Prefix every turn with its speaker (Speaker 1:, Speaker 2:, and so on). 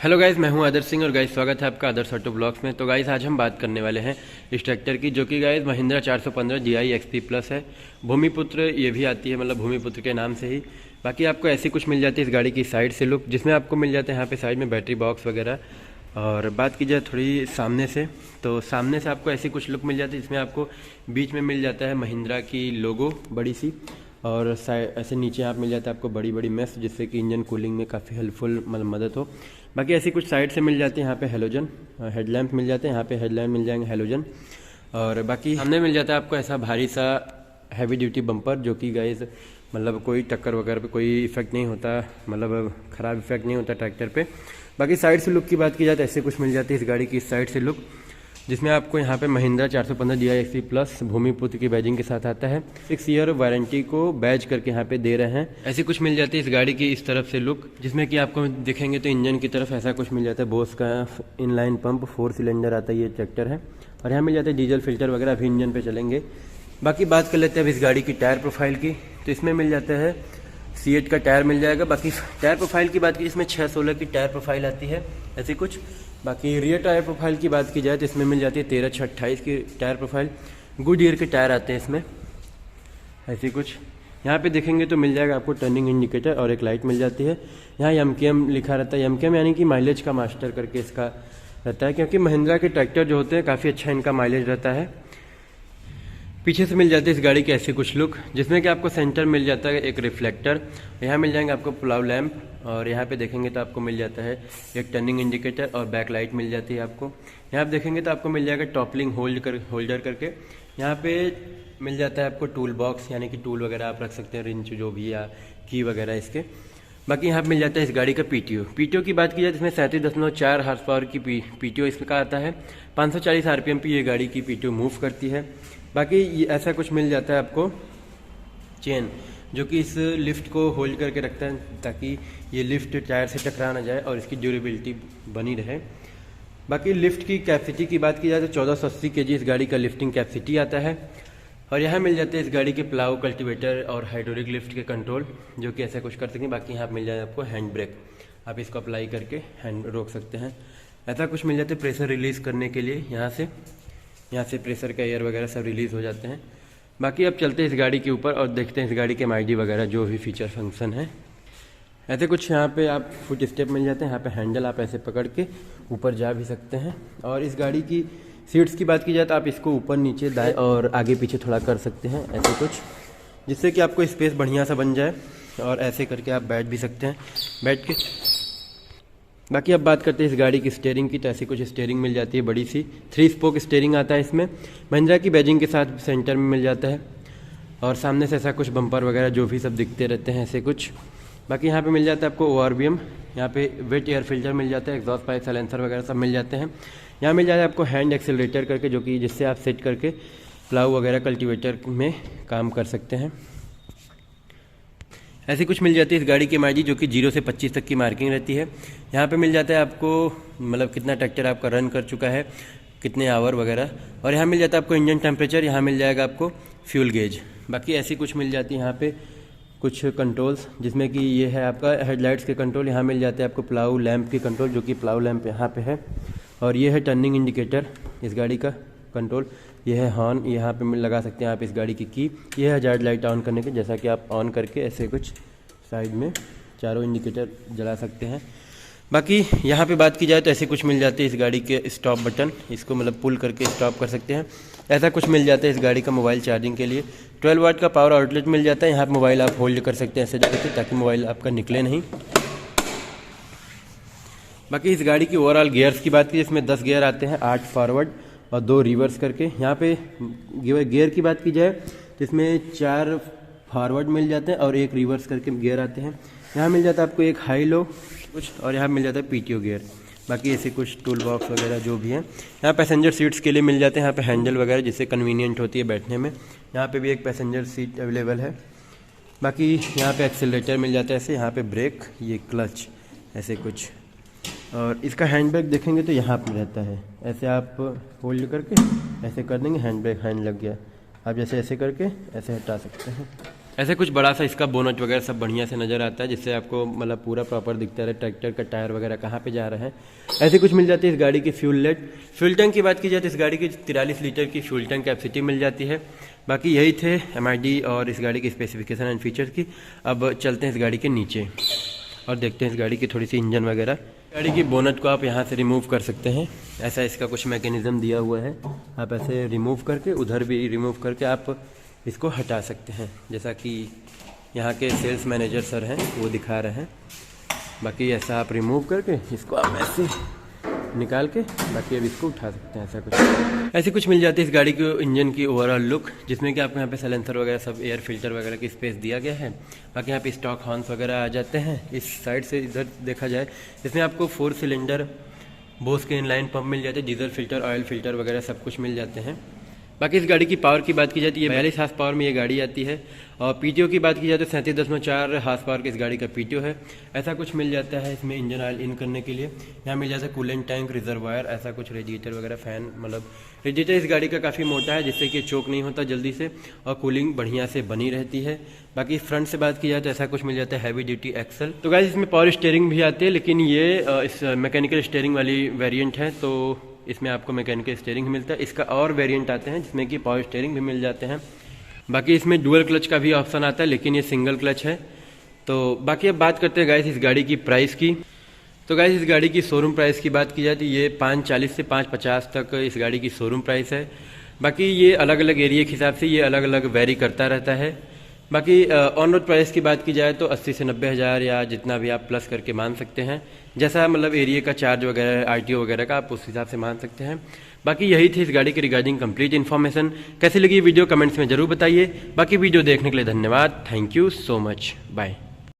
Speaker 1: Hello guys, मैं हूं आदर्श सिंह और गाइस स्वागत है आपका आदर्श ऑटो ब्लॉग्स में। तो गाइस आज हम बात करने वाले हैं इस ट्रैक्टर की, जो कि guys Mahindra 415 GI XP plus है। भूमिपुत्र ये भी आती है, मतलब भूमिपुत्र के नाम से ही। बाकी आपको ऐसी कुछ मिल जाती है इस गाड़ी की साइड से लुक, जिसमें आपको मिल जाते हैं यहाँ पे साइड में बैटरी बॉक्स वगैरह। और बात की जाए थोड़ी सामने से, तो सामने से आपको ऐसी कुछ लुक मिल जाती है, जिसमें आपको बीच में मिल जाता है महिंद्रा की लोगो बड़ी सी, और ऐसे नीचे आप मिल जाता है आपको बड़ी बड़ी मेस, जिससे कि इंजन कूलिंग में काफ़ी हेल्पफुल मदद हो। बाकी ऐसी कुछ साइड से मिल जाती है यहाँ पे हेलोजन हेडलैम्प मिल जाते हैं, यहाँ पे हेडलैम्प मिल जाएंगे हेलोजन। और बाकी सामने मिल जाता है आपको ऐसा भारी सा हैवी ड्यूटी बम्पर, जो कि गाइस मतलब कोई टक्कर वगैरह पे कोई इफेक्ट नहीं होता, मतलब ख़राब इफेक्ट नहीं होता ट्रैक्टर पे। बाकी साइड से लुक की बात की जाए तो ऐसे कुछ मिल जाती है इस गाड़ी की इस साइड से लुक, जिसमें आपको यहाँ पे महिंद्रा 415 GI XP प्लस भूमिपुत्र की बैजिंग के साथ आता है। 6 ईयर वारंटी को बैज करके यहाँ पे दे रहे हैं। ऐसी कुछ मिल जाती है इस गाड़ी की इस तरफ से लुक, जिसमें कि आपको दिखेंगे तो इंजन की तरफ ऐसा कुछ मिल जाता है। बोस का इनलाइन पंप 4 सिलेंडर आता है, ये ट्रैक्टर है। और यहाँ मिल जाता है डीजल फिल्टर वगैरह, अभी इंजन पे चलेंगे। बाकी बात कर लेते हैं अब इस गाड़ी की टायर प्रोफाइल की, तो इसमें मिल जाता है C8 का टायर मिल जाएगा। बाकी टायर प्रोफाइल की बात की, इसमें 6/16 की टायर प्रोफाइल आती है ऐसी कुछ। बाकी रियर टायर प्रोफाइल की बात की जाए तो इसमें मिल जाती है 13/6/28 की टायर प्रोफाइल। गुडईयर के टायर आते हैं इसमें ऐसी कुछ। यहाँ पे देखेंगे तो मिल जाएगा आपको टर्निंग इंडिकेटर और एक लाइट मिल जाती है। यहाँ MKM लिखा रहता है, MKM यानी कि माइलेज का मास्टर करके इसका रहता है, क्योंकि महिंद्रा के ट्रैक्टर जो होते हैं काफ़ी अच्छा इनका माइलेज रहता है। पीछे से मिल जाती है इस गाड़ी की ऐसी कुछ लुक, जिसमें कि आपको सेंटर मिल जाता है एक रिफ्लेक्टर, यहाँ मिल जाएंगे आपको पुलाव लैंप, और यहाँ पे देखेंगे तो आपको मिल जाता है एक टर्निंग इंडिकेटर और बैक लाइट मिल जाती है आपको। यहाँ पे देखेंगे तो आपको मिल जाएगा टॉपलिंग होल्डर करके। यहाँ पे मिल जाता है आपको टूल बॉक्स, यानी कि टूल वगैरह आप रख सकते हैं, रिंच जो भी या की वगैरह इसके। बाकी यहाँ पे मिल जाता है इस गाड़ी का PTO की बात की जाए तो इसमें 37.4 हार्स पावर की PTO इसका आता है। 540 RPM पे ये गाड़ी की PTO मूव करती है। बाकी ऐसा कुछ मिल जाता है आपको चेन, जो कि इस लिफ्ट को होल्ड करके रखता है, ताकि ये लिफ्ट टायर से टकरा ना जाए और इसकी ड्यूरेबिलिटी बनी रहे। बाकी लिफ्ट की कैपेसिटी की बात की जाए तो 1480 kg इस गाड़ी का लिफ्टिंग कैपेसिटी आता है। और यहाँ मिल जाते हैं इस गाड़ी के प्लाव, कल्टीवेटर और हाइड्रोलिक लिफ्ट के कंट्रोल, जो कि ऐसा कुछ कर सकते हैं। बाकी यहाँ मिल जाए आपको हैंड ब्रेक, आप इसको अप्लाई करके हैंड रोक सकते हैं। ऐसा कुछ मिल जाते हैं प्रेशर रिलीज़ करने के लिए, यहाँ से प्रेशर का एयर वगैरह सब रिलीज़ हो जाते हैं। बाकी अब चलते हैं इस गाड़ी के ऊपर और देखते हैं इस गाड़ी के MID वगैरह जो भी फीचर फंक्शन है। ऐसे कुछ यहाँ पे आप फुट स्टेप मिल जाते हैं, यहाँ पे हैंडल आप ऐसे पकड़ के ऊपर जा भी सकते हैं। और इस गाड़ी की सीट्स की बात की जाए तो आप इसको ऊपर नीचे दाएं और आगे पीछे थोड़ा कर सकते हैं ऐसे कुछ, जिससे कि आपको स्पेस बढ़िया सा बन जाए। और ऐसे करके आप बैठ भी सकते हैं बैठ के। बाकी अब बात करते हैं इस गाड़ी की स्टीयरिंग की, तो ऐसी कुछ स्टीयरिंग मिल जाती है बड़ी सी, 3 स्पोक स्टीयरिंग आता है इसमें, महिंद्रा की बैजिंग के साथ सेंटर में मिल जाता है। और सामने से ऐसा कुछ बम्पर वगैरह जो भी सब दिखते रहते हैं ऐसे कुछ। बाकी यहाँ पे मिल जाता है आपको ORBM, यहाँ पे वेट एयर फिल्टर मिल जाता है, एग्जॉस्ट पाइप साइलेंसर वगैरह सब मिल जाते हैं। यहाँ मिल जाता है आपको हैंड एक्सेलरेटर करके, जो कि जिससे आप सेट करके प्लाव वगैरह कल्टीवेटर में काम कर सकते हैं। ऐसी कुछ मिल जाती है इस गाड़ी की MID, जो कि 0 से 25 तक की मार्किंग रहती है। यहाँ पे मिल जाता है आपको मतलब कितना ट्रैक्टर आपका रन कर चुका है, कितने आवर वगैरह। और यहाँ मिल जाता है आपको इंजन टेम्परेचर, यहाँ मिल जाएगा आपको फ्यूल गेज। बाकी ऐसी कुछ मिल जाती है यहाँ पे कुछ कंट्रोल्स, जिसमें कि ये है आपका हेडलाइट्स के कंट्रोल, यहाँ मिल जाते हैं आपको प्लाव लैंप के कंट्रोल, जो कि प्लाव लैंप यहाँ पे है। और ये है टर्निंग इंडिकेटर इस गाड़ी का कंट्रोल, ये है हॉर्न, यहाँ पे लगा सकते हैं आप इस गाड़ी की। ये है हजार्ड लाइट ऑन करने के, जैसा कि आप ऑन करके ऐसे कुछ साइड में चारों इंडिकेटर जला सकते हैं। बाकी यहाँ पे बात की जाए तो ऐसे कुछ मिल जाते हैं इस गाड़ी के स्टॉप बटन, इसको मतलब पुल करके स्टॉप कर सकते हैं। ऐसा कुछ मिल जाता है इस गाड़ी का मोबाइल चार्जिंग के लिए, 12 वाट का पावर आउटलेट मिल जाता है। यहाँ पे मोबाइल आप होल्ड कर सकते हैं ऐसे करके, ताकि मोबाइल आपका निकले नहीं। बाकी इस गाड़ी की ओवरऑल गियर्स की बात की, इसमें 10 गियर आते हैं, 8 फॉरवर्ड और 2 रिवर्स करके। यहाँ पे गियर की बात की जाए तो इसमें 4 फॉरवर्ड मिल जाते हैं और 1 रिवर्स करके गियर आते हैं। यहाँ मिल जाता है आपको एक हाई लो कुछ, और यहाँ मिल जाता है PTO गियर। बाकी ऐसे कुछ टूल बॉक्स वगैरह जो भी है। यहाँ पैसेंजर सीट्स के लिए मिल जाते हैं यहाँ पे हैंडल वगैरह, जिससे कन्वीनियंट होती है बैठने में। यहाँ पे भी एक पैसेंजर सीट अवेलेबल है। बाकी यहाँ पे एक्सेलरेटर मिल जाता है ऐसे, यहाँ पे ब्रेक, ये क्लच ऐसे कुछ। और इसका हैंड ब्रेक देखेंगे तो यहाँ पर रहता है, ऐसे आप होल्ड करके ऐसे कर देंगे, हैंड ब्रेक हैंड लग गया, आप जैसे ऐसे करके ऐसे हटा सकते हैं। ऐसे कुछ बड़ा सा इसका बोनट वगैरह सब बढ़िया से नज़र आता है, जिससे आपको मतलब पूरा प्रॉपर दिखता रहे ट्रैक्टर का टायर वगैरह कहाँ पे जा रहा है। ऐसे कुछ मिल जाती है इस गाड़ी की फ्यूल लेट। फ्यूल टैंक की बात की जाए तो इस गाड़ी की 43 लीटर की फ्यूल टैंक कैपेसिटी मिल जाती है। बाकी यही थे MID और इस गाड़ी की स्पेसिफिकेशन एंड फीचर्स की। अब चलते हैं इस गाड़ी के नीचे और देखते हैं इस गाड़ी की थोड़ी सी इंजन वगैरह। गाड़ी की बोनट को आप यहाँ से रिमूव कर सकते हैं, ऐसा इसका कुछ मैकेनिज्म दिया हुआ है। आप ऐसे रिमूव करके उधर भी रिमूव करके आप इसको हटा सकते हैं, जैसा कि यहाँ के सेल्स मैनेजर सर हैं वो दिखा रहे हैं। बाकी ऐसा आप रिमूव करके इसको आप ऐसे निकाल के बाकी अब इसको उठा सकते हैं। ऐसे कुछ मिल जाती है इस गाड़ी की इंजन की ओवरऑल लुक, जिसमें कि आपको यहाँ पे साइलेंसर वगैरह सब एयर फिल्टर वगैरह की स्पेस दिया गया है। बाकी यहाँ पे स्टॉक हॉर्न्स वगैरह आ जाते हैं। इस साइड से इधर देखा जाए इसमें आपको 4 सिलेंडर बोस के इनलाइन पंप मिल जाते हैं, डीजल फिल्टर ऑयल फिल्टर वगैरह सब कुछ मिल जाते हैं। बाकी इस गाड़ी की पावर की बात की जाती है 42 हार्स पावर में ये गाड़ी आती है। और PTO की बात की जाए तो 37.4 हार्स पावर की इस गाड़ी का PTO है। ऐसा कुछ मिल जाता है इसमें इंजन ऑयल इन करने के लिए। यहाँ मिल जाता है कूलेंट टैंक, रिजर्वायर, ऐसा कुछ रेडिएटर वगैरह, फैन। मतलब रेडिएटर इस गाड़ी का काफ़ी मोटा है, जिससे कि चोक नहीं होता जल्दी से और कूलिंग बढ़िया से बनी रहती है। बाकी फ्रंट से बात की जाए तो ऐसा कुछ मिल जाता है हैवी ड्यूटी एक्सल। तो गाइस इसमें पावर स्टीयरिंग भी आती है, लेकिन ये इस मैकेनिकल स्टीयरिंग वाली वेरिएंट है, तो इसमें आपको मैकेनिकल स्टीयरिंग मिलता है। इसका और वेरिएंट आते हैं जिसमें कि पावर स्टीयरिंग भी मिल जाते हैं। बाकी इसमें डुअल क्लच का भी ऑप्शन आता है, लेकिन ये सिंगल क्लच है। तो बाकी अब बात करते हैं गाइस इस गाड़ी की प्राइस की। तो गाइस इस गाड़ी की शोरूम प्राइस की बात की जाए तो ये 540 से 550 तक इस गाड़ी की शोरूम प्राइस है। बाकी ये अलग अलग एरिया के हिसाब से ये अलग अलग वेरी करता रहता है। बाकी ऑन रोड प्राइस की बात की जाए तो 80 से 90 हज़ार या जितना भी आप प्लस करके मान सकते हैं, जैसा मतलब एरिया का चार्ज वगैरह RTO वगैरह का आप उस हिसाब से मान सकते हैं। बाकी यही थी इस गाड़ी के रिगार्डिंग कंप्लीट इन्फॉर्मेशन। कैसी लगी वीडियो कमेंट्स में ज़रूर बताइए। बाकी वीडियो देखने के लिए धन्यवाद। Thank you so much. Bye.